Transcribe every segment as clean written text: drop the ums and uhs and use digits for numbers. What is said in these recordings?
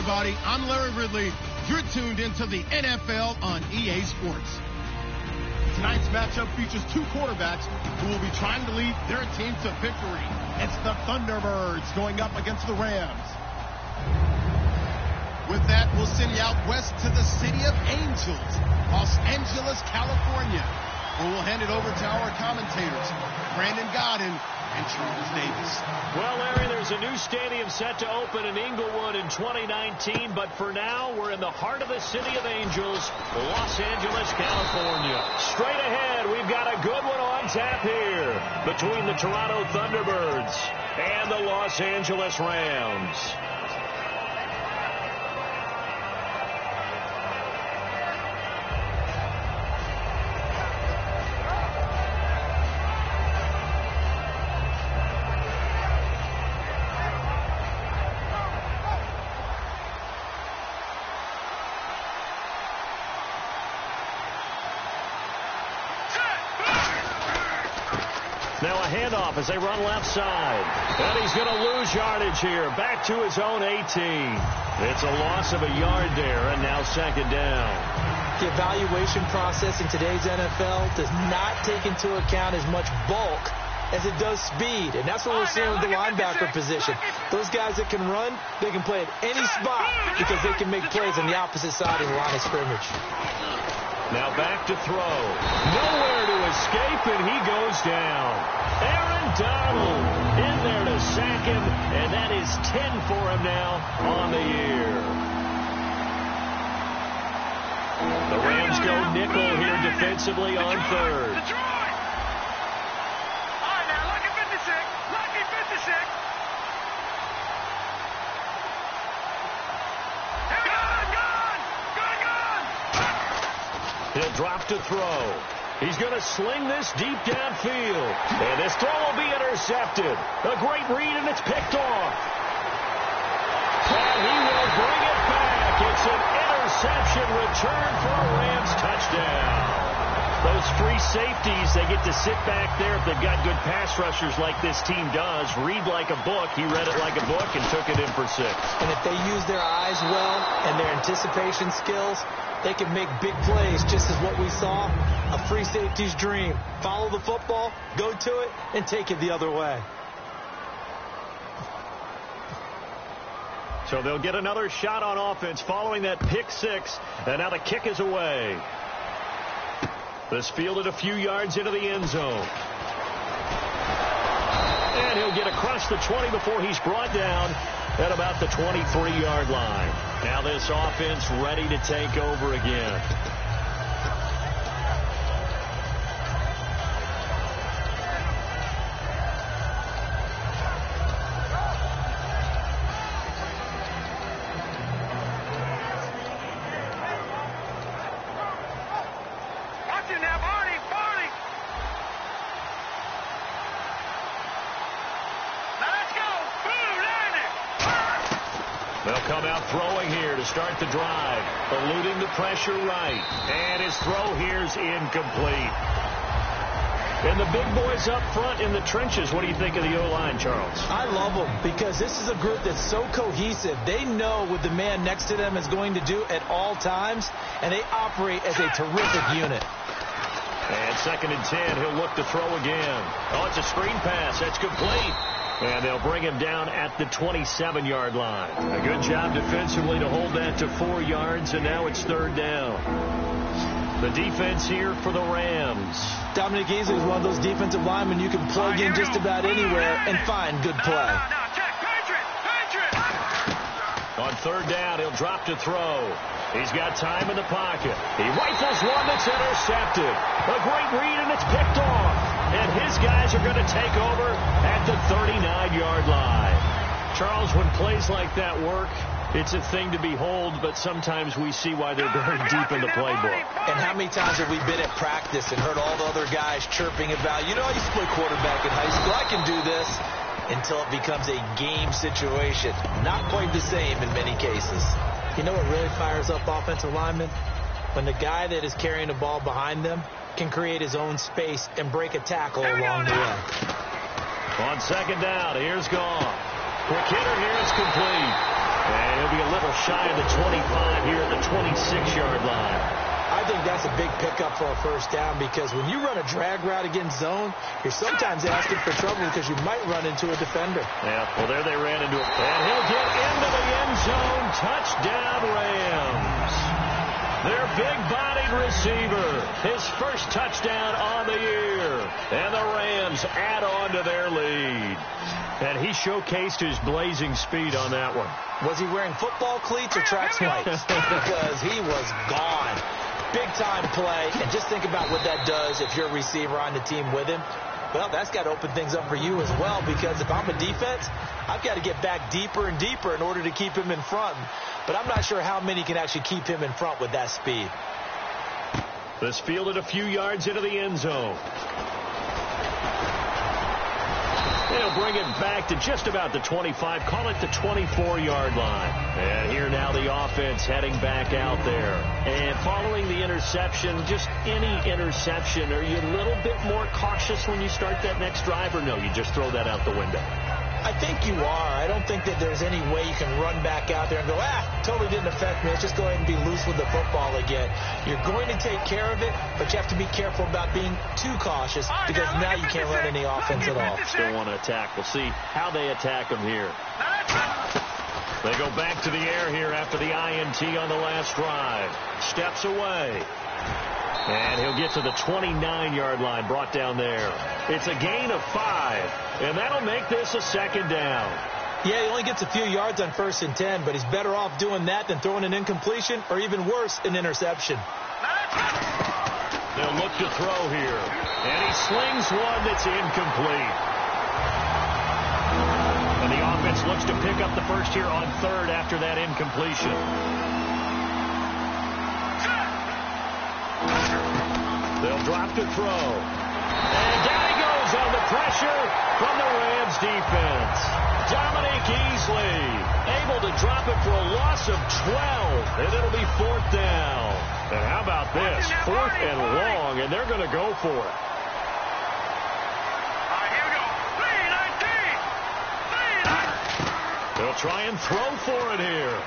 everybody. I'm Larry Ridley. You're tuned into the NFL on EA Sports. Tonight's matchup features two quarterbacks who will be trying to lead their team to victory. It's the Thunderbirds going up against the Rams. With that, we'll send you out west to the City of Angels, Los Angeles, California, where we'll hand it over to our commentators, Brandon Godden and Charles Davis. Well, Larry, there's a new stadium set to open in Inglewood in 2019, but for now, we're in the heart of the City of Angels, Los Angeles, California. Straight ahead, we've got a good one on tap here between the Toronto Thunderbirds and the Los Angeles Rams. Now a handoff as they run left side. And he's going to lose yardage here. Back to his own 18. It's a loss of a yard there, and now second down. The evaluation process in today's NFL does not take into account as much bulk as it does speed. And that's what we're seeing with the linebacker position. Those guys that can run, they can play at any spot because they can make plays on the opposite side of the line of scrimmage. Now back to throw. Nowhere to escape, and he goes down. Aaron Donald in there to sack him, and that is 10 for him now on the year. The Rams go nickel here defensively on third. All right, now, lucky 56. Lucky 56. He'll drop to throw. He's going to sling this deep downfield. And this throw will be intercepted. A great read, and it's picked off. And he will bring it back. It's an interception return for a Rams touchdown. Those free safeties, they get to sit back there if they've got good pass rushers like this team does. Read like a book. He read it like a book and took it in for 6. And if they use their eyes well and their anticipation skills, they can make big plays, just as what we saw, a free safety's dream. Follow the football, go to it, and take it the other way. So they'll get another shot on offense following that pick 6, and now the kick is away. This fielded a few yards into the end zone. And he'll get across the 20 before he's brought down at about the 23-yard line. Now this offense ready to take over again. Watch it now, Barney. Now let's go. Boom, down there. They'll come out throwing here to start the drive. Eluding the pressure right. And his throw here's incomplete. And the big boys up front in the trenches. What do you think of the O-line, Charles? I love them because this is a group that's so cohesive. They know what the man next to them is going to do at all times, and they operate as a terrific unit. And 2nd and 10, he'll look to throw again. Oh, it's a screen pass. That's complete. And they'll bring him down at the 27-yard line. A good job defensively to hold that to 4 yards, and now it's 3rd down. The defense here for the Rams. Dominic Easley is one of those defensive linemen you can plug in just about anywhere and find good play. On 3rd down, he'll drop to throw. He's got time in the pocket. He rifles one that's intercepted. A great read, and it's picked off. And his guys are going to take over at the 39-yard line. Charles, when plays like that work, it's a thing to behold, but sometimes we see why they're buried deep in the playbook. And how many times have we been at practice and heard all the other guys chirping about, you know, I used to play quarterback in high school. I can do this. Until it becomes a game situation. Not quite the same in many cases. You know what really fires up offensive linemen? When the guy that is carrying the ball behind them can create his own space and break a tackle along the way. On 2nd down, here's gone. Quick hitter here is complete. And he'll be a little shy of the 25 here at the 26-yard line. I think that's a big pickup for a first down because when you run a drag route against zone, you're sometimes asking for trouble because you might run into a defender. Yeah, well, there they ran into it. And he'll get into the end zone. Touchdown, Rams. Their big-bodied receiver, his first touchdown on the year. And the Rams add on to their lead. And he showcased his blazing speed on that one. Was he wearing football cleats or track spikes? Because he was gone. Big-time play. And just think about what that does if you're a receiver on the team with him. Well, that's got to open things up for you as well, because if I'm a defense, I've got to get back deeper and deeper in order to keep him in front. But I'm not sure how many can actually keep him in front with that speed. This fielded a few yards into the end zone. They'll bring it back to just about the 25. Call it the 24-yard line. And here now the offense heading back out there. And following the interception, just any interception, are you a little bit more cautious when you start that next drive, or no, you just throw that out the window? I think you are. I don't think that there's any way you can run back out there and go, totally didn't affect me. Let's just go ahead and be loose with the football again. You're going to take care of it, but you have to be careful about being too cautious because now you can't run any offense at all. Still want to attack. We'll see how they attack them here. They go back to the air here after the INT on the last drive. Steps away. And he'll get to the 29-yard line, brought down there. It's a gain of 5, and that'll make this a second down. Yeah, he only gets a few yards on 1st and 10, but he's better off doing that than throwing an incompletion or even worse, an interception. They'll look to throw here, and he slings one that's incomplete. And the offense looks to pick up the first here on 3rd after that incompletion. They'll drop to throw. And down he goes on the pressure from the Rams defense. Dominique Easley able to drop it for a loss of 12, and it'll be 4th down. And how about this? 4th and long, and they're going to go for it. Here we go. 3-19. They'll try and throw for it here.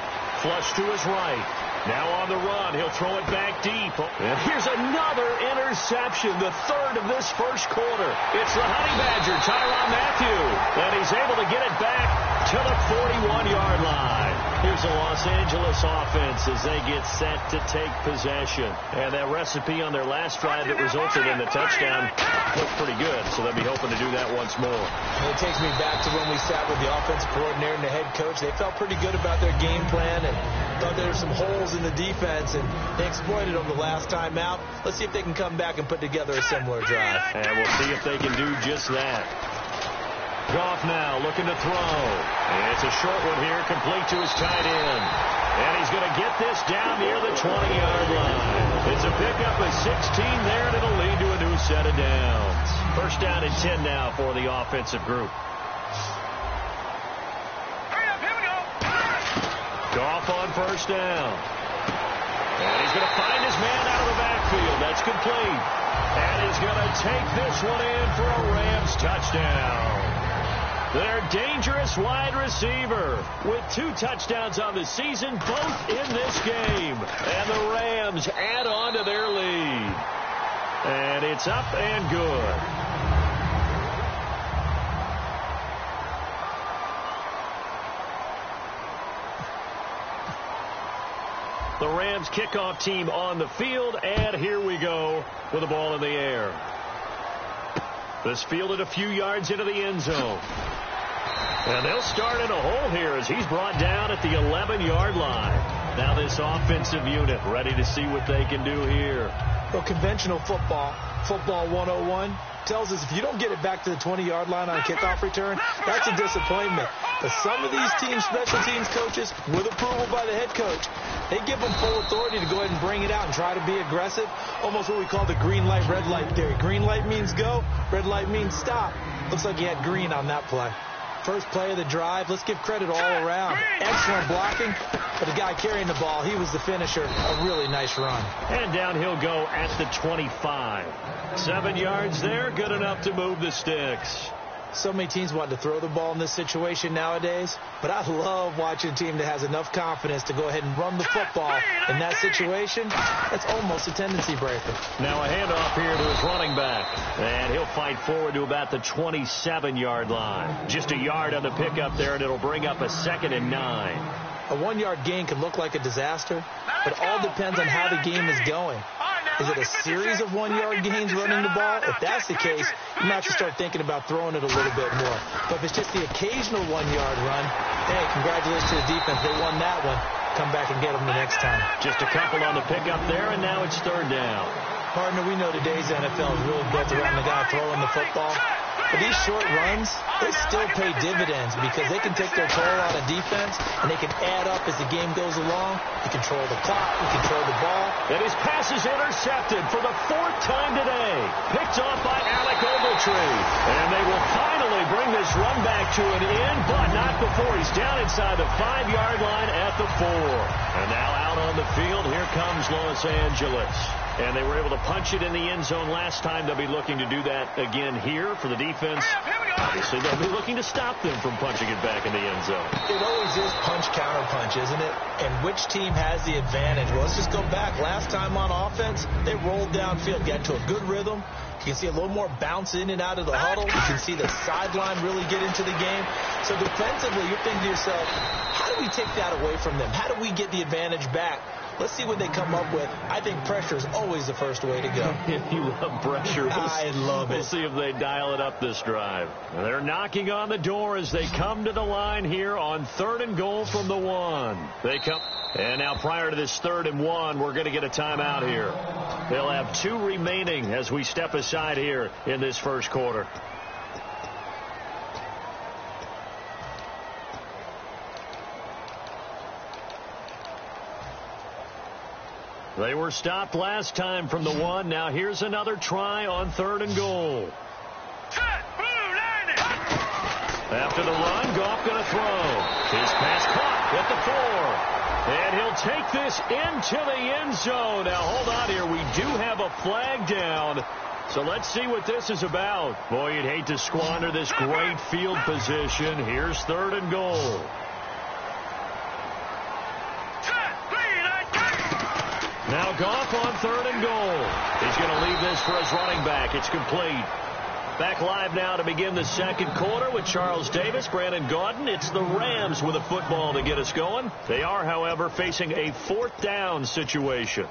Flush to his right. Now on the run, he'll throw it back deep. And here's another interception, the 3rd of this first quarter. It's the Honey Badger, Tyrann Mathieu, and he's able to get it back to the 41-yard line. Here's the Los Angeles offense as they get set to take possession. And that recipe on their last drive that resulted in the touchdown looked pretty good, so they'll be hoping to do that once more. It takes me back to when we sat with the offensive coordinator and the head coach. They felt pretty good about their game plan and thought there were some holes in the defense, and they exploited them the last time out. Let's see if they can come back and put together a similar drive. And we'll see if they can do just that. Goff now looking to throw. And it's a short one here, complete to his tight end. And he's going to get this down near the 20-yard line. It's a pickup of 16 there, and it'll lead to a new set of downs. First down and 10 now for the offensive group. Goff on first down. And he's going to find his man out of the backfield. That's complete. And he's going to take this one in for a Rams touchdown. Their dangerous wide receiver with 2 touchdowns on the season, both in this game. And the Rams add on to their lead. And it's up and good. The Rams kickoff team on the field, and here we go with the ball in the air. This fielded a few yards into the end zone. And they'll start in a hole here as he's brought down at the 11-yard line. Now this offensive unit ready to see what they can do here. Well, conventional football 101, tells us if you don't get it back to the 20-yard line on a kickoff return, that's a disappointment. But some of these team special teams coaches, with approval by the head coach, they give them full authority to go ahead and bring it out and try to be aggressive, almost what we call the green light, red light theory. Green light means go, red light means stop. Looks like he had green on that play. First play of the drive, let's give credit all around. Excellent blocking, but the guy carrying the ball, he was the finisher. A really nice run. And down he'll go at the 25. 7 yards there, good enough to move the sticks. So many teams want to throw the ball in this situation nowadays, but I love watching a team that has enough confidence to go ahead and run the football in that situation. That's almost a tendency breaker. Now a handoff here to his running back, and he'll fight forward to about the 27-yard line. Just a yard on the pickup there, and it'll bring up a 2nd and 9. A 1-yard gain can look like a disaster, but it all depends on how the game is going. Is it a series of 1-yard gains running the ball? If that's the case, you might have to start thinking about throwing it a little bit more. But if it's just the occasional 1-yard run, hey, congratulations to the defense. They won that one. Come back and get them the next time. Just a couple on the pickup there, and now it's 3rd down. Partner, we know today's NFL is really built around the guy throwing the football. But these short runs, they still pay dividends because they can take their toll on a defense, and they can add up as the game goes along. You control the clock, you control the ball. And his pass is intercepted for the 4th time today. Picked off by Alec Ogletree. And they will finally bring this run back to an end, but not before he's down inside the 5-yard line at the 4. And now out on the field, here comes Los Angeles. And they were able to punch it in the end zone last time. They'll be looking to do that again here for the defense. Obviously, they'll be looking to stop them from punching it back in the end zone. It always is punch-counter-punch, isn't it? And which team has the advantage? Well, let's just go back. Last time on offense, they rolled downfield, got into a good rhythm. You can see a little more bounce in and out of the huddle. You can see the sideline really get into the game. So defensively, you're thinking to yourself, how do we take that away from them? How do we get the advantage back? Let's see what they come up with. I think pressure is always the first way to go. You love pressure. I love it. We'll see if they dial it up this drive. They're knocking on the door as they come to the line here on 3rd and goal from the 1. They come. And now prior to this 3rd and 1, we're going to get a timeout here. They'll have 2 remaining as we step aside here in this first quarter. They were stopped last time from the 1. Now here's another try on 3rd and goal. After the run, Goff going to throw. His pass caught at the 4. And he'll take this into the end zone. Now hold on here. We do have a flag down. So let's see what this is about. Boy, you'd hate to squander this great field position. Here's 3rd and goal. Now Goff on 3rd and goal. He's going to leave this for his running back. It's complete. Back live now to begin the second quarter with Charles Davis, Brandon Gaudin. It's the Rams with a football to get us going. They are, however, facing a 4th down situation.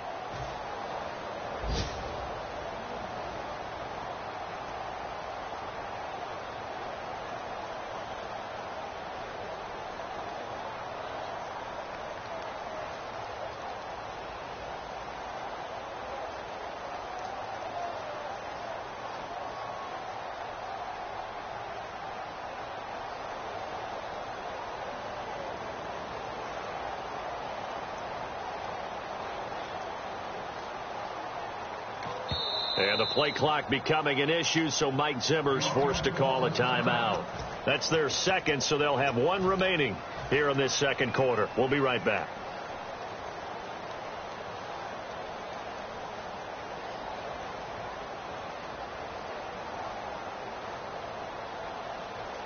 And the play clock becoming an issue, so Mike Zimmer's forced to call a timeout. That's their 2nd, so they'll have 1 remaining here in this second quarter. We'll be right back.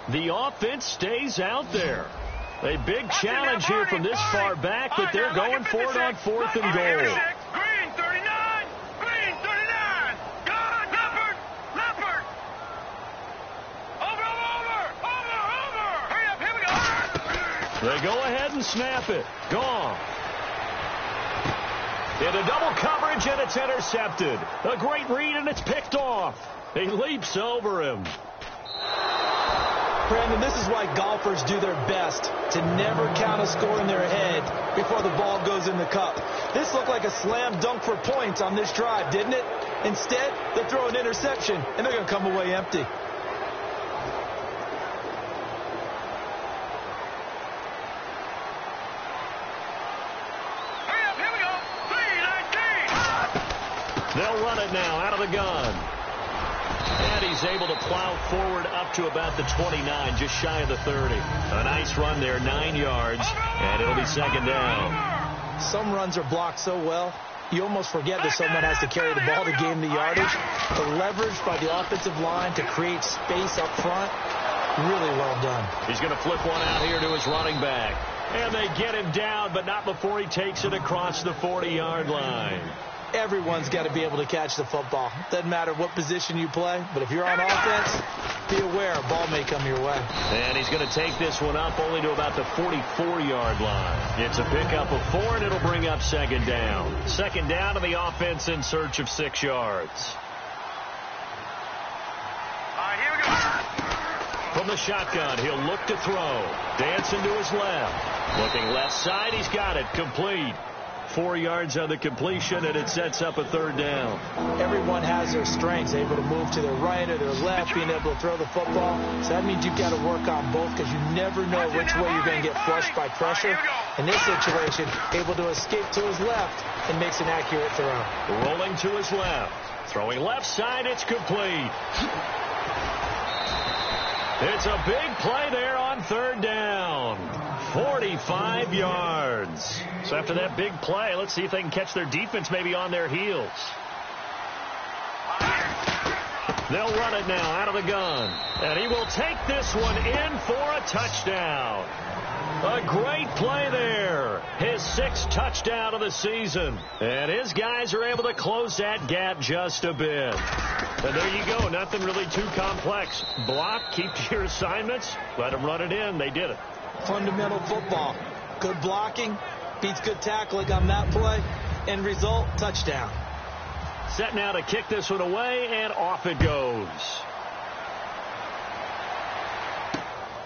The offense stays out there. A big challenge here from this far back, but they're going for it on 4th and goal. They go ahead and snap it. Gone. Into double coverage, and it's intercepted. A great read, and it's picked off. He leaps over him. Brandon, this is why golfers do their best to never count a score in their head before the ball goes in the cup. This looked like a slam dunk for points on this drive, didn't it? Instead, they throw an interception, and they're going to come away empty. They'll run it now out of the gun. And he's able to plow forward up to about the 29, just shy of the 30. A nice run there, 9 yards, and it'll be 2nd down. Some runs are blocked so well, you almost forget that someone has to carry the ball to gain the yardage. The leverage by the offensive line to create space up front, Really well done. He's going to flip one out here to his running back. And they get him down, but not before he takes it across the 40-yard line. Everyone's got to be able to catch the football. Doesn't matter what position you play, but if you're on offense, be aware a ball may come your way. And he's going to take this one up only to about the 44-yard line. It's a pickup of 4, and it'll bring up second down. Second down to the offense in search of 6 yards. Here we go. From the shotgun, he'll look to throw. Dancing to his left. Looking left side, he's got it. Complete. 4 yards on the completion, and it sets up a third down. Everyone has their strengths, able to move to their right or their left, being able to throw the football. So that means you've got to work on both because you never know which way you're going to get flushed by pressure. In this situation, able to escape to his left and makes an accurate throw. Rolling to his left. Throwing left side, it's complete. It's a big play there on third down. 45 yards. So after that big play, let's see if they can catch their defense maybe on their heels. They'll run it now out of the gun. And he will take this one in for a touchdown. A great play there. His 6th touchdown of the season. And his guys are able to close that gap just a bit. And there you go. Nothing really too complex. Block, keep to your assignments, let them run it in. They did it. Fundamental football. Good blocking beats good tackling on that play. End result, touchdown. Set now to kick this one away, and off it goes.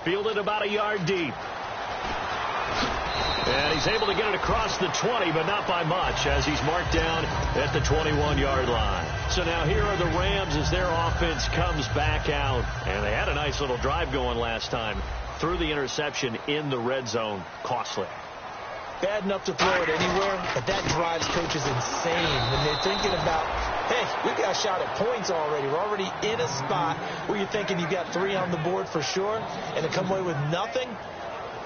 Fielded about a yard deep. And he's able to get it across the 20, but not by much, as he's marked down at the 21-yard line. So now here are the Rams as their offense comes back out. And they had a nice little drive going last time. Threw the interception in the red zone. Costly. Bad enough to throw it anywhere, but that drives coaches insane when they're thinking about, hey, we've got a shot at points already. We're already in a spot where you're thinking you've got 3 on the board for sure, and to come away with nothing,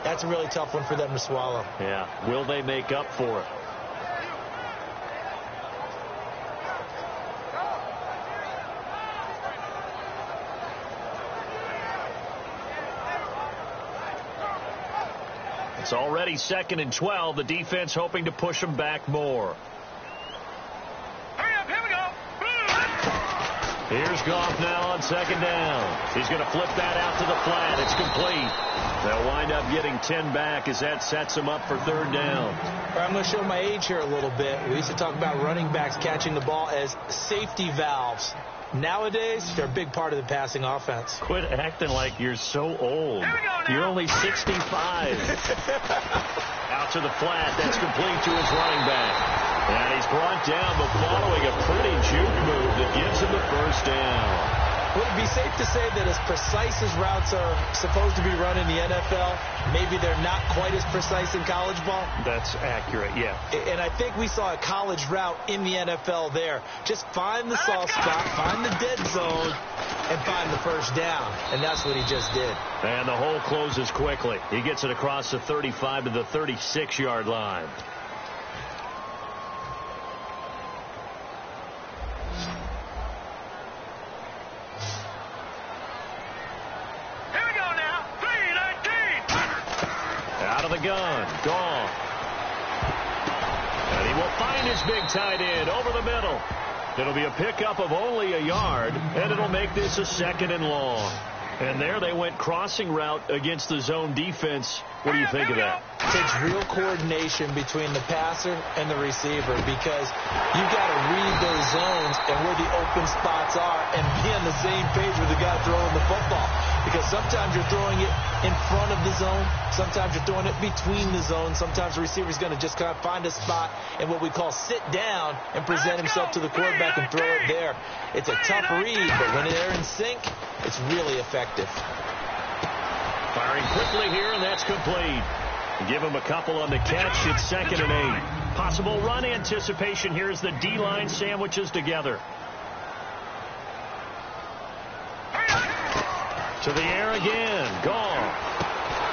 that's a really tough one for them to swallow. Yeah. Will they make up for it? It's already 2nd and 12. The defense hoping to push them back more. Hurry up, here we go. Here's Goff now on 2nd down. He's going to flip that out to the flat. It's complete. They'll wind up getting 10 back as that sets them up for 3rd down. I'm going to show my age here a little bit. We used to talk about running backs catching the ball as safety valves. Nowadays, they're a big part of the passing offense. Quit acting like you're so old. You're only 65. Out to the flat. That's complete to his running back. And he's brought down, but following a pretty juke move that gives him the 1st down. Would it be safe to say that as precise as routes are supposed to be run in the NFL, maybe they're not quite as precise in college ball? That's accurate, yeah. And I think we saw a college route in the NFL there. Just find the soft spot, find the dead zone, and find the 1st down. And that's what he just did. And the hole closes quickly. He gets it across the 35 to the 36-yard line. Gun, gone. And he will find his big tight end over the middle. It'll be a pickup of only a yard, and it'll make this a 2nd and long. And there they went crossing route against the zone defense. What do you think of that? It takes real coordination between the passer and the receiver because you've got to read those zones and where the open spots are and be on the same page with the guy throwing the football. Because sometimes you're throwing it in front of the zone. Sometimes you're throwing it between the zones. Sometimes the receiver's going to just kind of find a spot and what we call sit down and present himself to the quarterback and throw it there. It's a tough read, but when they're in sync, it's really effective. Firing quickly here, and that's complete. Give him a couple on the catch. It's 2nd and 8. Possible run anticipation here as the D-line sandwiches together. To the air again. Gone.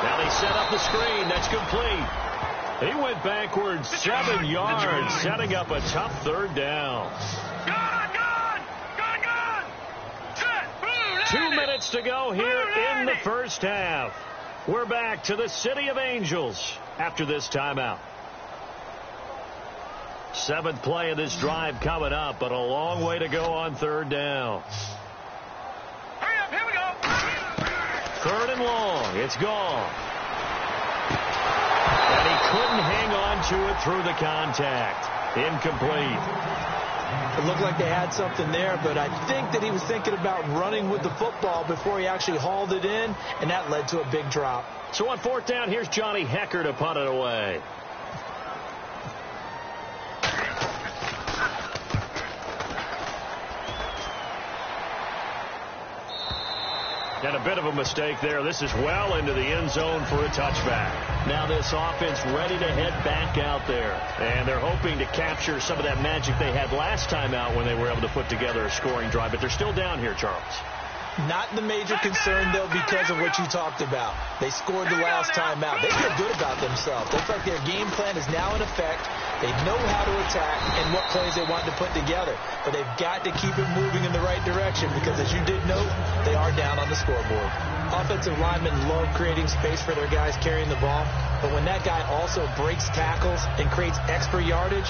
Now they set up the screen. That's complete. He went backwards 7 yards, setting up a tough 3rd down. Gone! Set! Boom! 2 minutes to go here in the first half. We're back to the City of Angels after this timeout. 7th play of this drive coming up, but a long way to go on 3rd down. Hurry up, here we go. 3rd and long. It's gone. And he couldn't hang on to it through the contact. Incomplete. It looked like they had something there, but I think that he was thinking about running with the football before he actually hauled it in, and that led to a big drop. So on 4th down, here's Johnny Hecker to punt it away. And a bit of a mistake there. This is well into the end zone for a touchback. Now this offense ready to head back out there. And they're hoping to capture some of that magic they had last time out when they were able to put together a scoring drive. But they're still down here, Charles. Not the major concern, though, because of what you talked about. They scored the last time out. They feel good about themselves. They feel like their game plan is now in effect. They know how to attack and what plays they want to put together. But they've got to keep it moving in the right direction because, as you did note, they are down on the scoreboard. Offensive linemen love creating space for their guys carrying the ball. But when that guy also breaks tackles and creates extra yardage,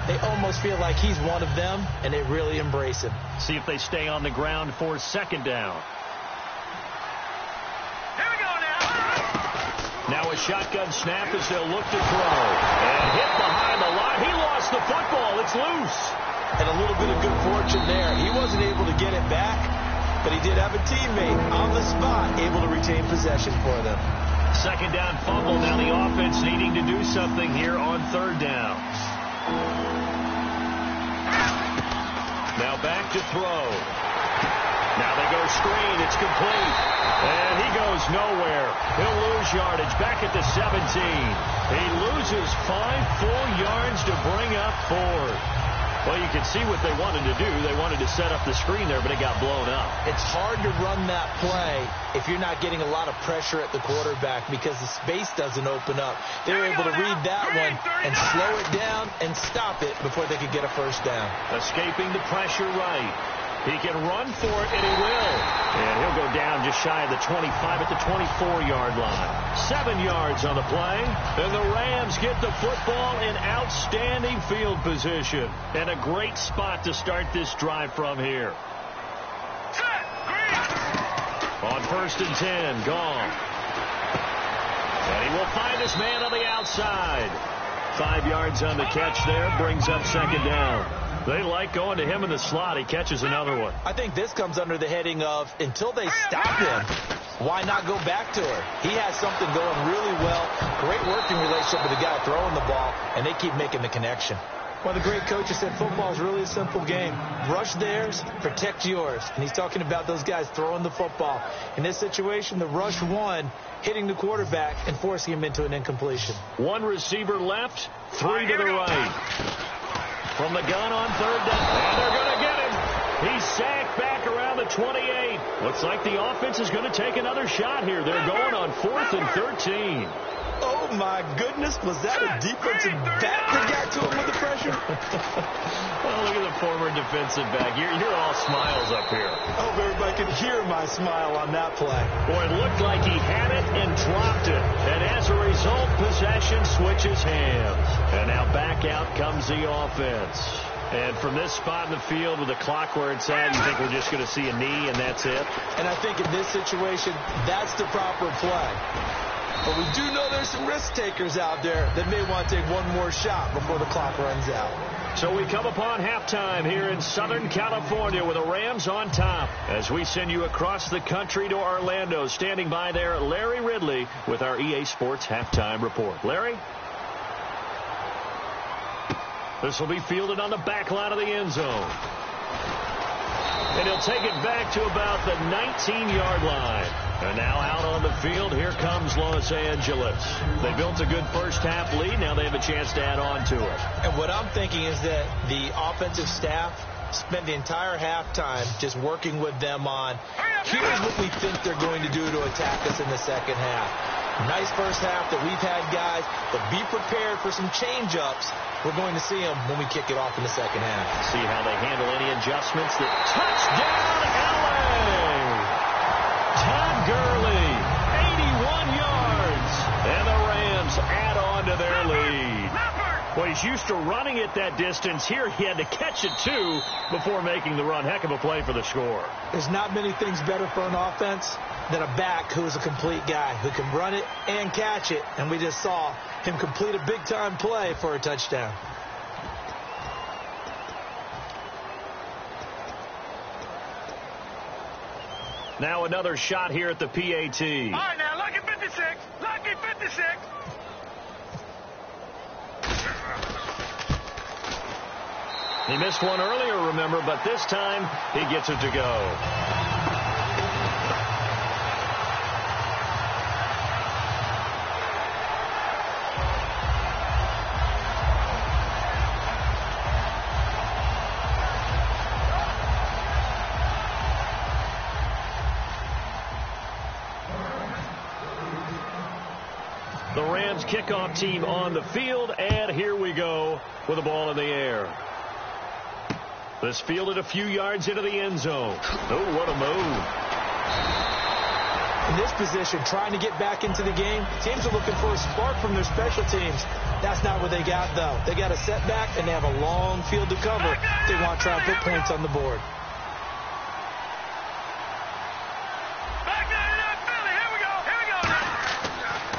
they almost feel like he's one of them, and they really embrace him. See if they stay on the ground for 2nd down. Here we go now. Now a shotgun snap as they'll look to throw. And hit behind the line. He lost the football. It's loose. And a little bit of good fortune there. He wasn't able to get it back, but he did have a teammate on the spot able to retain possession for them. 2nd down fumble. Now the offense needing to do something here on 3rd down. Now back to throw. Now they go screen. It's complete. And he goes nowhere. He'll lose yardage back at the 17. He loses 5 full yards to bring up 4. Well, you can see what they wanted to do. They wanted to set up the screen there, but it got blown up. It's hard to run that play if you're not getting a lot of pressure at the quarterback because the space doesn't open up. They were able to read that one and slow it down and stop it before they could get a first down. Escaping the pressure right. He can run for it, and he will. And he'll go down just shy of the 25 at the 24-yard line. 7 yards on the play. And the Rams get the football in outstanding field position. And a great spot to start this drive from here. On 1st and 10, gone. And he will find his man on the outside. 5 yards on the catch there. Brings up 2nd down. They like going to him in the slot. He catches another one. I think this comes under the heading of until they stop him, why not go back to her? He has something going really well. Great working relationship with the guy throwing the ball, and they keep making the connection. Well, the great coach has said football is really a simple game. Rush theirs, protect yours. And he's talking about those guys throwing the football. In this situation, the rush one, hitting the quarterback and forcing him into an incompletion. 1 receiver left, 3 to the right. From the gun on 3rd down. And they're going to get him. He's sacked back around the 28. Looks like the offense is going to take another shot here. They're going on 4th and 13. Oh, my goodness. Was that a defensive back that got to him with the pressure? Oh, look at the former defensive back. You're all smiles up here. I hope everybody could hear my smile on that play. Boy, it looked like he had it and dropped it. And as a result, possession switches hands. And now back out comes the offense. And from this spot in the field with the clock where it's at, you think we're just going to see a knee and that's it? And I think in this situation, that's the proper play. But we do know there's some risk takers out there that may want to take one more shot before the clock runs out. So we come upon halftime here in Southern California with the Rams on top. As we send you across the country to Orlando, standing by there, Larry Ridley with our EA Sports Halftime Report. Larry? This will be fielded on the back line of the end zone. And he'll take it back to about the 19-yard line. And now out on the field, here comes Los Angeles. They built a good first-half lead. Now they have a chance to add on to it. And what I'm thinking is that the offensive staff spent the entire halftime just working with them on, here's what we think they're going to do to attack us in the second half. Nice first half that we've had, guys, but be prepared for some change-ups. We're going to see them when we kick it off in the second half. See how they handle any adjustments. Touchdown, LA! Well, he's used to running it that distance. Here he had to catch it, too, before making the run. Heck of a play for the score. There's not many things better for an offense than a back who is a complete guy, who can run it and catch it. And we just saw him complete a big-time play for a touchdown. Now another shot here at the PAT. All right, now, lucky 56. Lucky 56. He missed one earlier, remember, but this time he gets it to go. The Rams kickoff team on the field, and here we go with the ball in the air. This fielded a few yards into the end zone. Oh, what a move. In this position, trying to get back into the game, teams are looking for a spark from their special teams. That's not what they got, though. They got a setback, and they have a long field to cover. They want to try and put points on the board.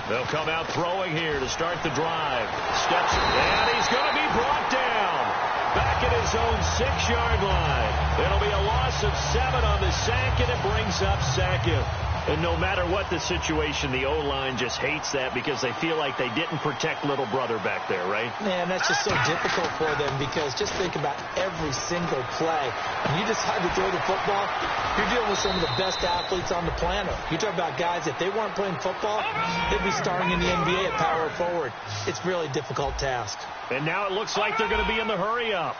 They'll come out throwing here to start the drive. Steps, and he's going to be brought down. Back at his own 6-yard line. It'll be a loss of 7 on the sack, and it brings up second. And no matter what the situation, the O-line just hates that because they feel like they didn't protect little brother back there, right? Man, that's just so difficult for them because just think about every single play. When you decide to throw the football, you're dealing with some of the best athletes on the planet. You talk about guys, if they weren't playing football, they'd be starting in the NBA at power forward. It's a really difficult task. And now it looks like they're going to be in the hurry-up.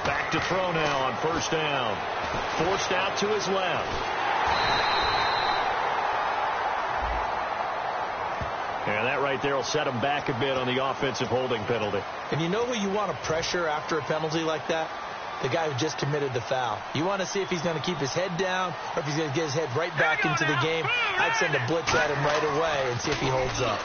Back to throw now on first down. Forced out to his left. And that right there will set him back a bit on the offensive holding penalty. And you know who you want to pressure after a penalty like that? The guy who just committed the foul. You want to see if he's going to keep his head down or if he's going to get his head right back into the game. I'd send a blitz at him right away and see if he holds up.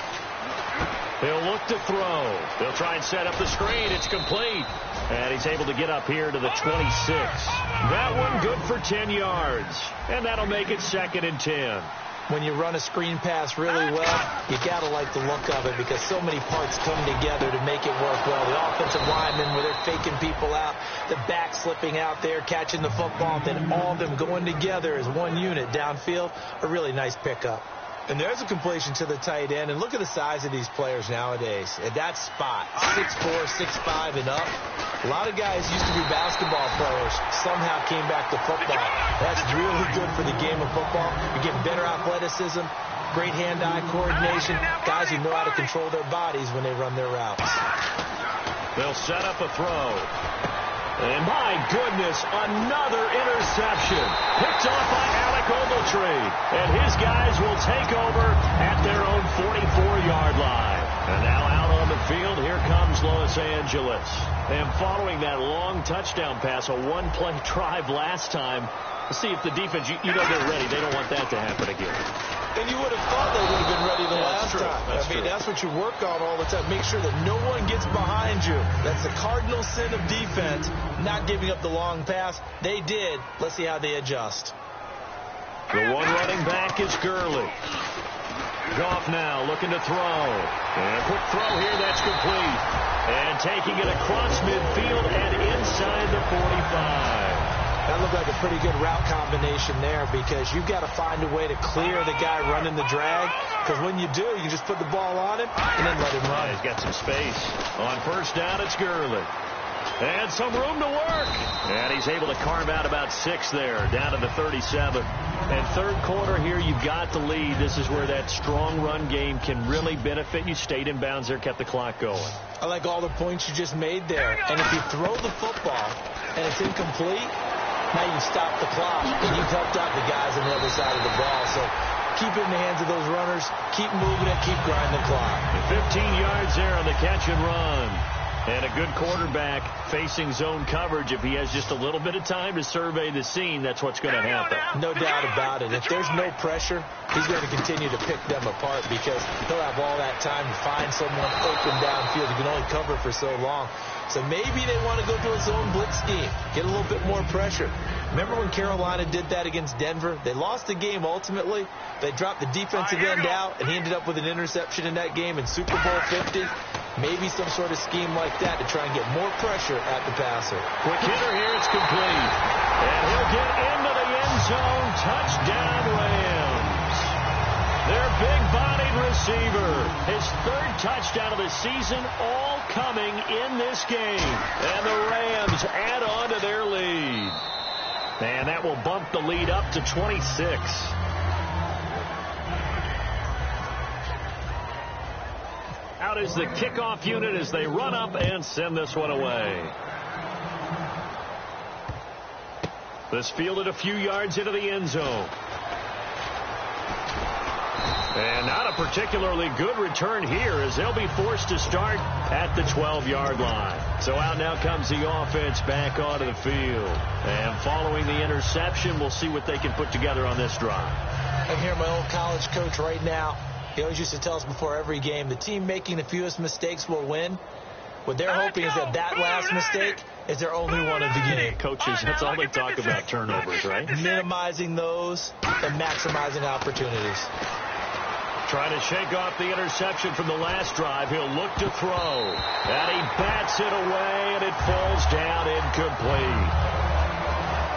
He'll look to throw. They'll try and set up the screen. It's complete. And he's able to get up here to the 26. That one good for 10 yards. And that'll make it 2nd and 10. When you run a screen pass really well, you got to like the look of it because so many parts come together to make it work well. The offensive linemen, where they're faking people out, the back slipping out there, catching the football, then all of them going together as one unit downfield, a really nice pickup. And there's a completion to the tight end. And look at the size of these players nowadays. At that spot, 6'4", 6'5", and up. A lot of guys used to be basketball players. Somehow came back to football. That's really good for the game of football. You get better athleticism, great hand-eye coordination. Guys who know how to control their bodies when they run their routes. They'll set up a throw. And my goodness, another interception. Picked off by Alec Ogletree. And his guys will take over at their own 44-yard line. And now out on the field, here comes Los Angeles. And following that long touchdown pass, a one-play drive last time, let's see if the defense, you know they're ready. They don't want that to happen again. And you would have thought they would have been ready the last time. That's what you work on all the time. Make sure that no one gets behind you. That's the cardinal sin of defense, not giving up the long pass. They did. Let's see how they adjust. The one running back is Gurley. Goff now looking to throw. And a quick throw here, that's complete. And taking it across midfield and inside the 45. That looked like a pretty good route combination there because you've got to find a way to clear the guy running the drag because when you do, you just put the ball on him and then let him run. He's got some space. On first down, it's Gurley. And some room to work. And he's able to carve out about 6 there, down to the 37. And third quarter here, you've got the lead. This is where that strong run game can really benefit you. Stayed in bounds there, kept the clock going. I like all the points you just made there. And if you throw the football and it's incomplete, now you've stopped the clock and you've helped out the guys on the other side of the ball. So keep it in the hands of those runners. Keep moving it. Keep grinding the clock. 15 yards there on the catch and run. And a good quarterback facing zone coverage, if he has just a little bit of time to survey the scene, that's what's going to happen. No doubt about it. If there's no pressure, he's going to continue to pick them apart because he'll have all that time to find someone open downfield. He can only cover for so long. So maybe they want to go to a zone blitz scheme, get a little bit more pressure. Remember when Carolina did that against Denver? They lost the game ultimately. They dropped the defensive end out, and he ended up with an interception in that game in Super Bowl 50. Maybe some sort of scheme like that to try and get more pressure at the passer. Quick hitter here, it's complete. And he'll get into the end zone. Touchdown, Rams. Their big-bodied receiver. His third touchdown of the season, all coming in this game. And the Rams add on to their lead. And that will bump the lead up to 26. Out is the kickoff unit as they run up and send this one away. This fielded a few yards into the end zone. And not a particularly good return here as they'll be forced to start at the 12-yard line. So out now comes the offense back onto the field. And following the interception, we'll see what they can put together on this drive. I'm here, my old college coach right now. He always used to tell us before every game, the team making the fewest mistakes will win. What they're hoping is that last mistake is their only one of the game. Coaches, that's all they talk about, turnovers, right? Minimizing those and maximizing opportunities. Trying to shake off the interception from the last drive. He'll look to throw. And he bats it away, and it falls down incomplete.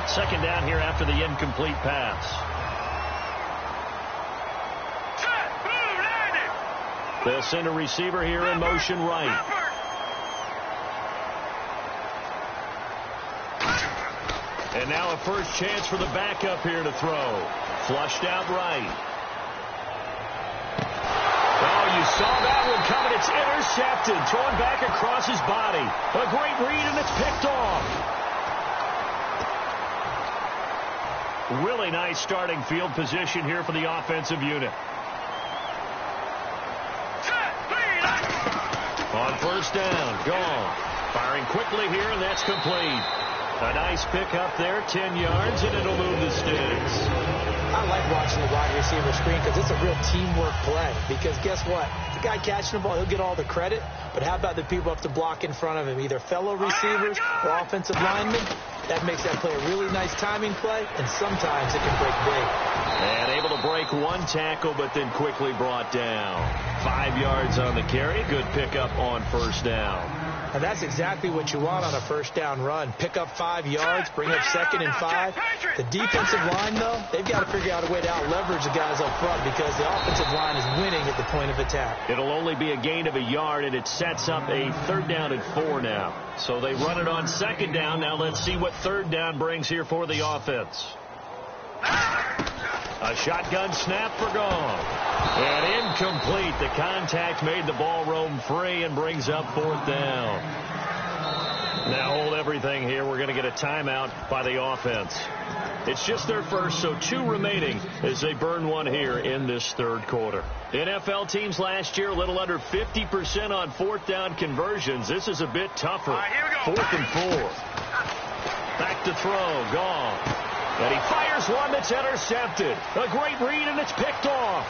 Second down here after the incomplete pass. They'll send a receiver here in motion right. And now a first chance for the backup here to throw. Flushed out right. Oh, you saw that one coming. It's intercepted. Thrown back across his body. A great read, and it's picked off. Really nice starting field position here for the offensive unit. On first down, gone. Firing quickly here, and that's complete. A nice pickup there, 10 yards, and it'll move the sticks. I like watching the wide receiver screen because it's a real teamwork play. Because guess what? The guy catching the ball, he'll get all the credit. But how about the people up to block in front of him, either fellow receivers or offensive linemen? That makes that play a really nice timing play, and sometimes it can break big. And able to break one tackle, but then quickly brought down. 5 yards on the carry. Good pickup on first down. And that's exactly what you want on a first down run. Pick up 5 yards, bring up 2nd and 5. The defensive line, though, they've got to figure out a way to out-leverage the guys up front because the offensive line is winning at the point of attack. It'll only be a gain of a yard, and it sets up a 3rd down and 4 now. So they run it on 2nd down. Now let's see what 3rd down brings here for the offense. A shotgun snap for gone. And incomplete. The contact made the ball roam free and brings up 4th down. Now hold everything here. We're going to get a timeout by the offense. It's just their first, so 2 remaining as they burn one here in this 3rd quarter. NFL teams last year a little under 50% on 4th down conversions. This is a bit tougher. 4th and 4. Back to throw. Gone. And he fires one that's intercepted. A great read, and it's picked off.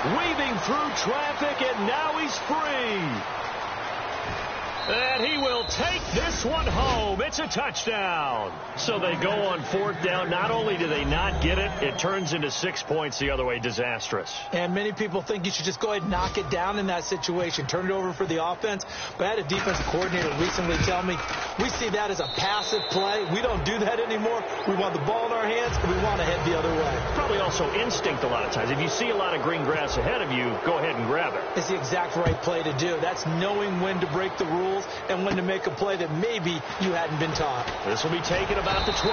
Weaving through traffic, and now he's free. And he will take this one home. It's a touchdown. So they go on 4th down. Not only do they not get it, it turns into 6 points the other way. Disastrous. And many people think you should just go ahead and knock it down in that situation. Turn it over for the offense. But I had a defensive coordinator recently tell me, we see that as a passive play. We don't do that anymore. We want the ball in our hands, and we want to head the other way. Probably also instinct a lot of times. If you see a lot of green grass ahead of you, go ahead and grab it. It's the exact right play to do. That's knowing when to break the rules and when to make a play that maybe you hadn't been taught. This will be taken about the 12.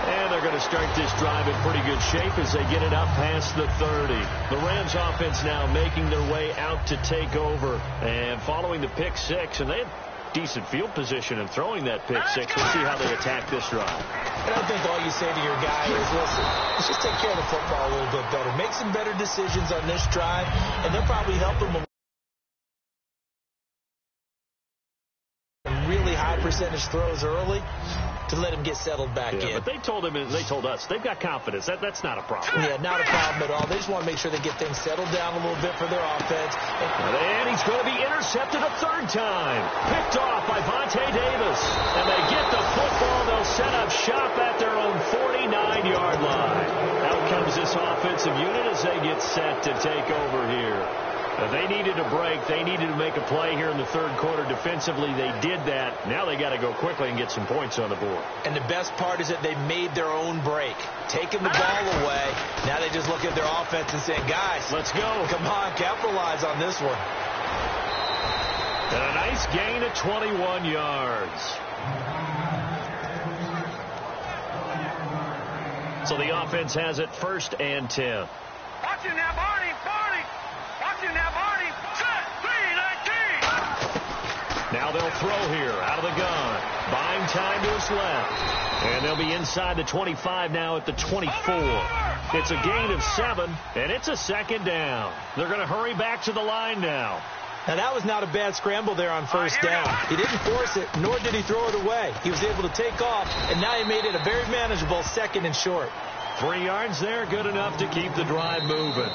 And they're going to start this drive in pretty good shape as they get it up past the 30. The Rams offense now making their way out to take over. And following the pick 6, and they have decent field position in throwing that pick 6. We'll see how they attack this drive. And I think all you say to your guy is, listen, let's just take care of the football a little bit better. Make some better decisions on this drive, and they'll probably help him percentage throws early to let him get settled back in. But they told us they've got confidence. That's not a problem. Yeah, not a problem at all. They just want to make sure they get things settled down a little bit for their offense. And he's going to be intercepted a third time. Picked off by Vontae Davis. And they get the football. They'll set up shop at their own 49-yard line. Out comes this offensive unit as they get set to take over here. They needed a break. They needed to make a play here in the third quarter. Defensively, they did that. Now they got to go quickly and get some points on the board. And the best part is that they made their own break. Taking the ball away. Now they just look at their offense and say, guys, let's go. Come on, capitalize on this one. And a nice gain of 21 yards. So the offense has it 1st and 10. Watch it now, Barney. Watch it now, Barney. Set, 3-19. Now they'll throw here out of the gun. Buying time to his left. And they'll be inside the 25 now at the 24. It's a gain of 7, and it's a 2nd down. They're going to hurry back to the line now. Now, that was not a bad scramble there on 1st down. He didn't force it, nor did he throw it away. He was able to take off, and now he made it a very manageable 2nd and short. 3 yards there, good enough to keep the drive moving.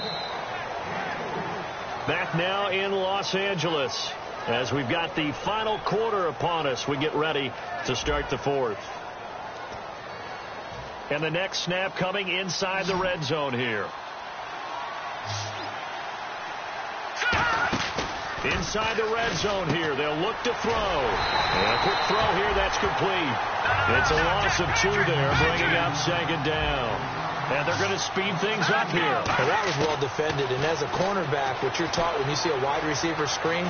Back now in Los Angeles as we've got the final quarter upon us. We get ready to start the 4th. And the next snap coming inside the red zone here. Inside the red zone here. They'll look to throw. And a quick throw here. That's complete. It's a loss of 2 there, bringing up 2nd down. And they're going to speed things up here. Well, that was well defended. And as a cornerback, what you're taught when you see a wide receiver screen,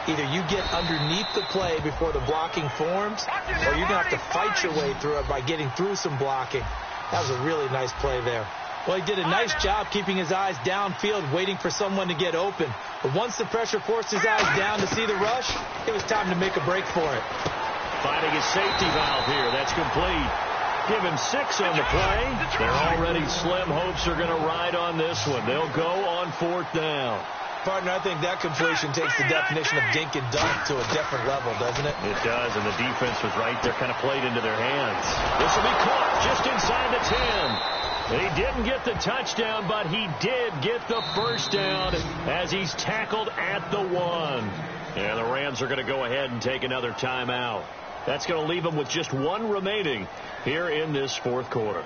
either you get underneath the play before the blocking forms, or you're going to have to fight your way through it by getting through some blocking. That was a really nice play there. Well, he did a nice job keeping his eyes downfield, waiting for someone to get open. But once the pressure forced his eyes down to see the rush, it was time to make a break for it. Finding a safety valve here. That's complete. Give him 6 on the play. Their already slim hopes are going to ride on this one. They'll go on 4th down. Partner, I think that completion takes the definition of dink and dunk to a different level, doesn't it? It does, and the defense was right there, kind of played into their hands. This will be caught just inside the 10. He didn't get the touchdown, but he did get the 1st down as he's tackled at the 1. And the Rams are going to go ahead and take another timeout. That's going to leave them with just 1 remaining here in this 4th quarter.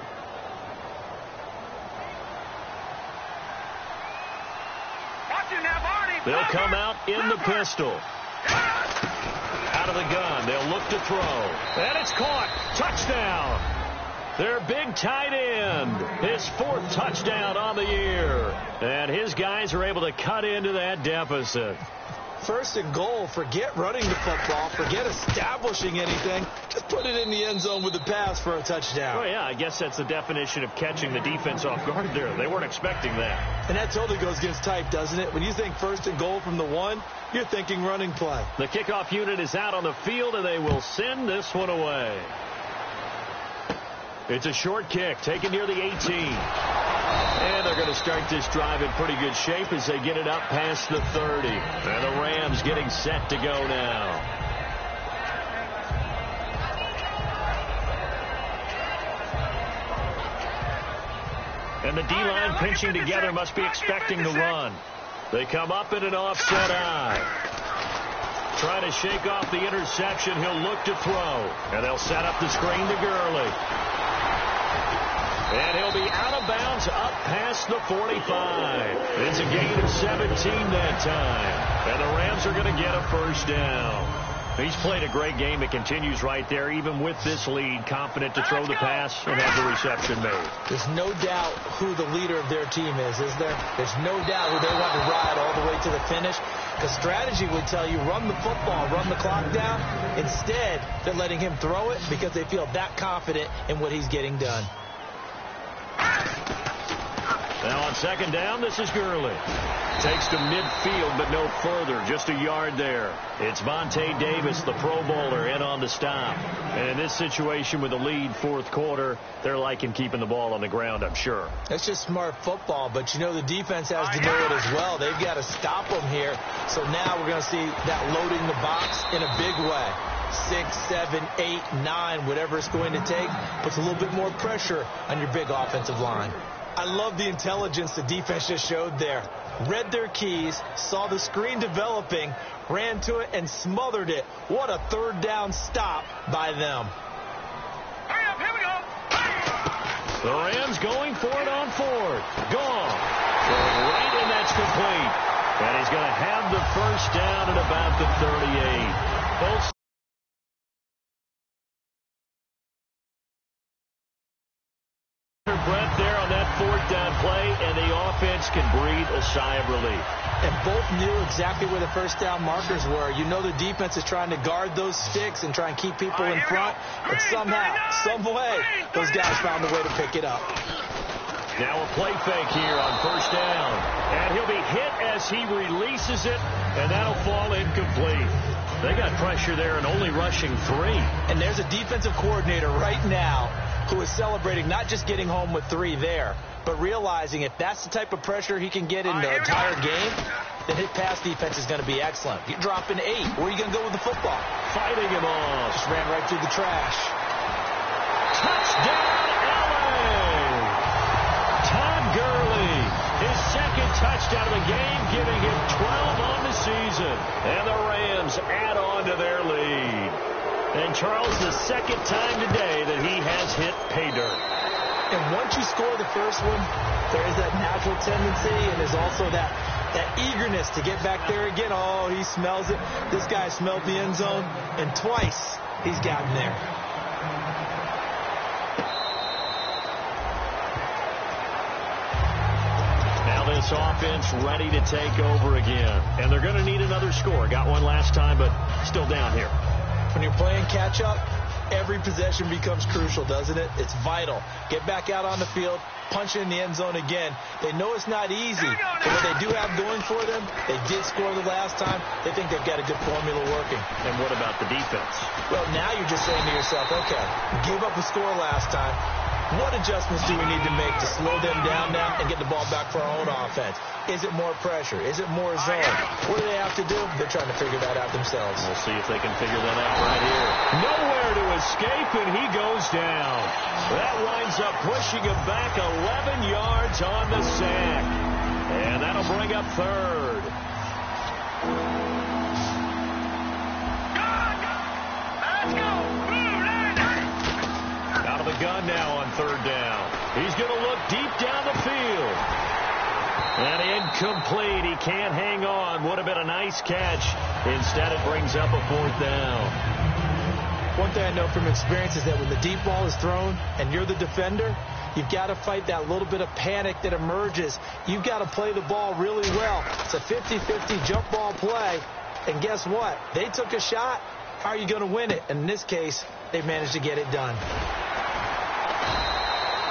They'll come out in the pistol. Out of the gun. They'll look to throw. And it's caught. Touchdown. Their big tight end. His 4th touchdown on the year. And his guys are able to cut into that deficit. 1st and goal. Forget running the football. Forget establishing anything. Just put it in the end zone with the pass for a touchdown. Well, yeah, I guess that's the definition of catching the defense off guard there. They weren't expecting that. And that totally goes against type, doesn't it? When you think 1st and goal from the 1, you're thinking running play. The kickoff unit is out on the field, and they will send this one away. It's a short kick taken near the 18. And they're going to start this drive in pretty good shape as they get it up past the 30. And the Rams getting set to go now. And the D-line pinching together must be expecting the run. They come up in an offset eye. Trying to shake off the interception. He'll look to throw. And they'll set up the screen to Gurley. And he'll be out of bounds up past the 45. It's a gain of 17 that time. And the Rams are going to get a 1st down. He's played a great game. It continues right there, even with this lead, confident to throw the pass and have the reception made. There's no doubt who the leader of their team is there? There's no doubt who they want to ride all the way to the finish. Because strategy would tell you run the football, run the clock down. Instead, they're letting him throw it because they feel that confident in what he's getting done. Now on 2nd down, this is Gurley. Takes to midfield, but no further. Just a yard there. It's Vontae Davis, the Pro Bowler, in on the stop. And in this situation with the lead 4th quarter, they're liking keeping the ball on the ground, I'm sure. That's just smart football, but you know the defense has to know it as well. They've got to stop them here. So now we're going to see that loading the box in a big way. 6, 7, 8, 9, whatever it's going to take, puts a little bit more pressure on your big offensive line. I love the intelligence the defense just showed there. Read their keys, saw the screen developing, ran to it, and smothered it. What a third down stop by them. Hurry up, here we go. The Rams going for it on fourth. Gone. Going right, and that's complete. And he's going to have the first down at about the 38. Both breath there on that fourth down play, and the offense can breathe a sigh of relief. And both knew exactly where the first down markers were. You know the defense is trying to guard those sticks and try and keep people in front, but somehow, some way, those guys found a way to pick it up. Now a play fake here on first down, and he'll be hit as he releases it, and that'll fall incomplete. They got pressure there and only rushing 3. And there's a defensive coordinator right now who is celebrating not just getting home with 3 there, but realizing if that's the type of pressure he can get in the entire game, then his pass defense is going to be excellent. You're dropping 8. Where are you going to go with the football? Fighting him off. Just ran right through the trash. Touchdown, LA! Todd Gurley, his second touchdown of the game, giving him 12 on the season. And the Rams add on to their lead. And Charles, the second time today that he has hit pay dirt. And once you score the first one, there is that natural tendency, and there's also that eagerness to get back there again. Oh, he smells it. This guy smelled the end zone, and twice he's gotten there. Now this offense ready to take over again. And they're going to need another score. Got one last time, but still down here. When you're playing catch-up, every possession becomes crucial, doesn't it? It's vital. Get back out on the field, punch it in the end zone again. They know it's not easy, but what they do have going for them, they did score the last time. They think they've got a good formula working. And what about the defense? Well, now you're just saying to yourself, okay, give up a score last time. What adjustments do we need to make to slow them down now and get the ball back for our own offense? Is it more pressure? Is it more zone? What do they have to do? They're trying to figure that out themselves. We'll see if they can figure that out right here. Nowhere to escape, and he goes down. That winds up pushing him back 11 yards on the sack. And that'll bring up third. Let's go. Out of the gun now on third down. He's going to look deep down the field. And incomplete. He can't hang on. Would have been a nice catch. Instead, it brings up a fourth down. One thing I know from experience is that when the deep ball is thrown and you're the defender, you've got to fight that little bit of panic that emerges. You've got to play the ball really well. It's a 50-50 jump ball play. And guess what? They took a shot. How are you going to win it? And in this case, they managed to get it done.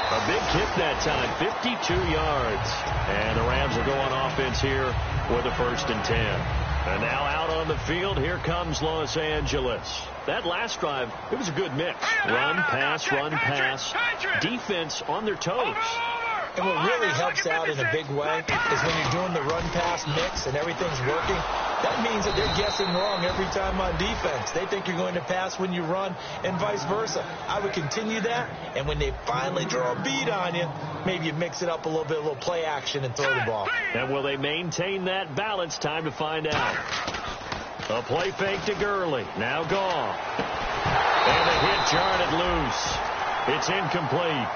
A big hit that time, 52 yards. And the Rams are going offense here with a 1st and 10. And now out on the field, here comes Los Angeles. That last drive, it was a good mix. Run, pass, run, pass. Defense on their toes. And what really helps out in a big way is when you're doing the run-pass mix and everything's working, that means that they're guessing wrong every time on defense. They think you're going to pass when you run and vice versa. I would continue that, and when they finally draw a bead on you, maybe you mix it up a little bit, a little play action and throw the ball. And will they maintain that balance? Time to find out. A play fake to Gurley. Now gone. And the hit jarred it loose. It's incomplete.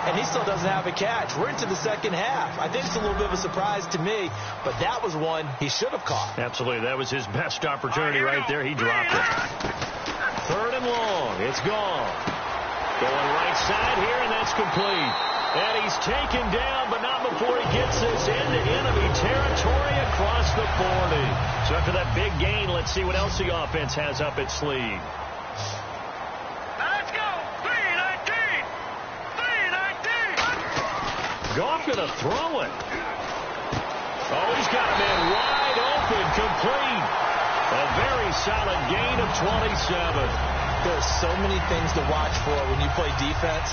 And he still doesn't have a catch. We're into the second half. I think it's a little bit of a surprise to me, but that was one he should have caught. Absolutely. That was his best opportunity right there. He dropped it. 3rd and long. It's gone. Going right side here, and that's complete. And he's taken down, but not before he gets this into enemy territory across the 40. So after that big gain, let's see what else the offense has up its sleeve. Let's go. 319. 319. Goff going to throw it. Oh, he's got a man wide open, complete. A very solid gain of 27. There's so many things to watch for when you play defense.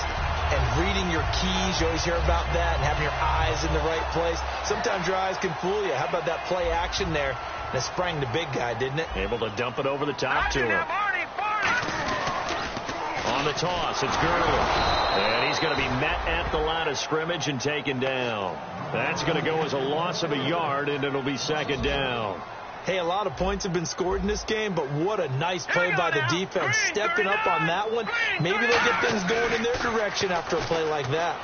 And reading your keys, you always hear about that, and having your eyes in the right place. Sometimes your eyes can fool you. How about that play action there? And it sprang the big guy, didn't it? Able to dump it over the top to him. On the toss, it's Gurley. And he's going to be met at the line of scrimmage and taken down. That's going to go as a loss of a yard, and it'll be second down. Hey, a lot of points have been scored in this game, but what a nice play by the defense. Stepping up on that one. Maybe they'll get things going in their direction after a play like that.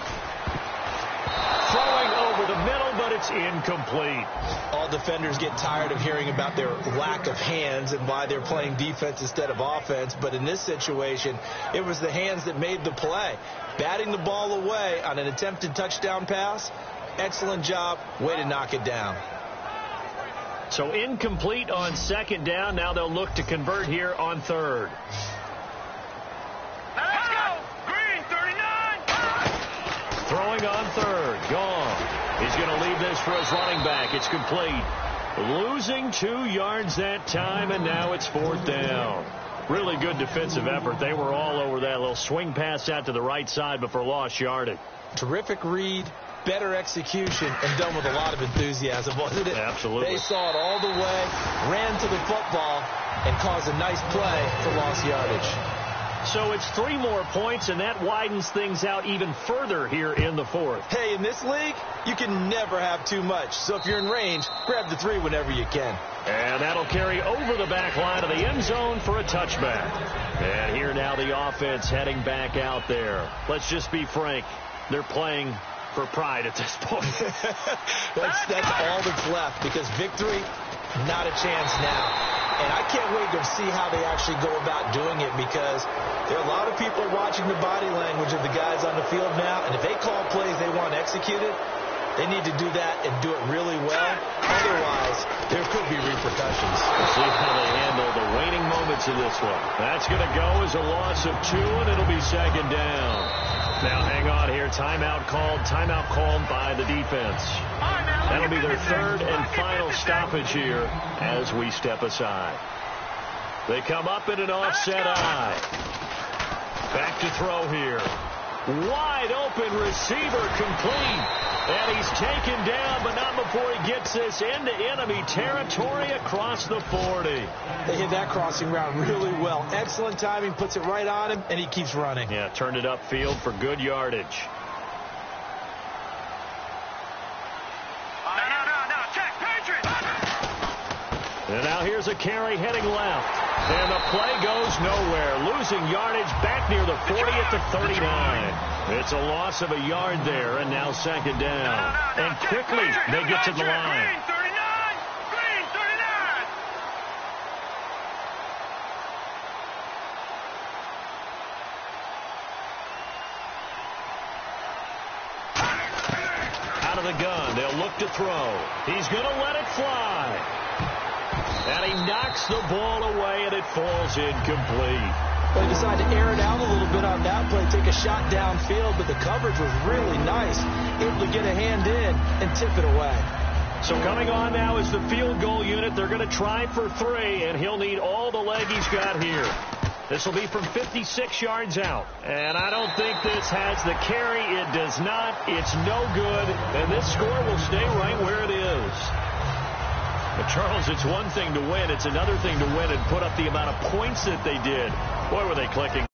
Throwing over the middle, but it's incomplete. All defenders get tired of hearing about their lack of hands and why they're playing defense instead of offense. But in this situation, it was the hands that made the play. Batting the ball away on an attempted touchdown pass. Excellent job. Way to knock it down. So incomplete on second down. Now they'll look to convert here on third. Let's go. Green, 39. Throwing on third. Gone. He's going to leave this for his running back. It's complete. Losing 2 yards that time, and now it's fourth down. Really good defensive effort. They were all over that little swing pass out to the right side before lost yardage. Terrific read. Better execution, and done with a lot of enthusiasm, wasn't it? Absolutely. They saw it all the way, ran to the football, and caused a nice play for lost yardage. So it's 3 more points, and that widens things out even further here in the fourth. Hey, in this league, you can never have too much. So if you're in range, grab the 3 whenever you can. And that'll carry over the back line of the end zone for a touchback. And here now the offense heading back out there. Let's just be frank. They're playing for pride at this point. that's all that's left, because victory, not a chance now. And I can't wait to see how they actually go about doing it, because there are a lot of people watching the body language of the guys on the field now, and if they call plays they want executed, they need to do that and do it really well. Otherwise, there could be repercussions. We'll see how they handle the waning moments of this one. That's going to go as a loss of 2, and it'll be second down. Now, hang on here. Timeout called by the defense. That'll be their third and final stoppage here as we step aside. They come up in an offset eye. Back to throw here. Wide open receiver complete. And he's taken down, but not before he gets this into enemy territory across the 40. They hit that crossing route really well. Excellent timing, puts it right on him, and he keeps running. Yeah, turned it upfield for good yardage. No, check, Patriots. And now here's a carry heading left. And the play goes nowhere. Losing yardage back near the 40 at the 39. It's a loss of a yard there, and now second down. And quickly, they get to the line. Green, 39. Green, 39. Out of the gun, they'll look to throw. He's going to let it fly. And he knocks the ball away, and it falls incomplete. They decided to air it out a little bit on that play, take a shot downfield, but the coverage was really nice. Able to get a hand in and tip it away. So coming on now is the field goal unit. They're going to try for 3, and he'll need all the leg he's got here. This will be from 56 yards out. And I don't think this has the carry. It does not. It's no good. And this score will stay right where it is. But, Charles, it's one thing to win. It's another thing to win and put up the amount of points that they did. Boy, were they clicking.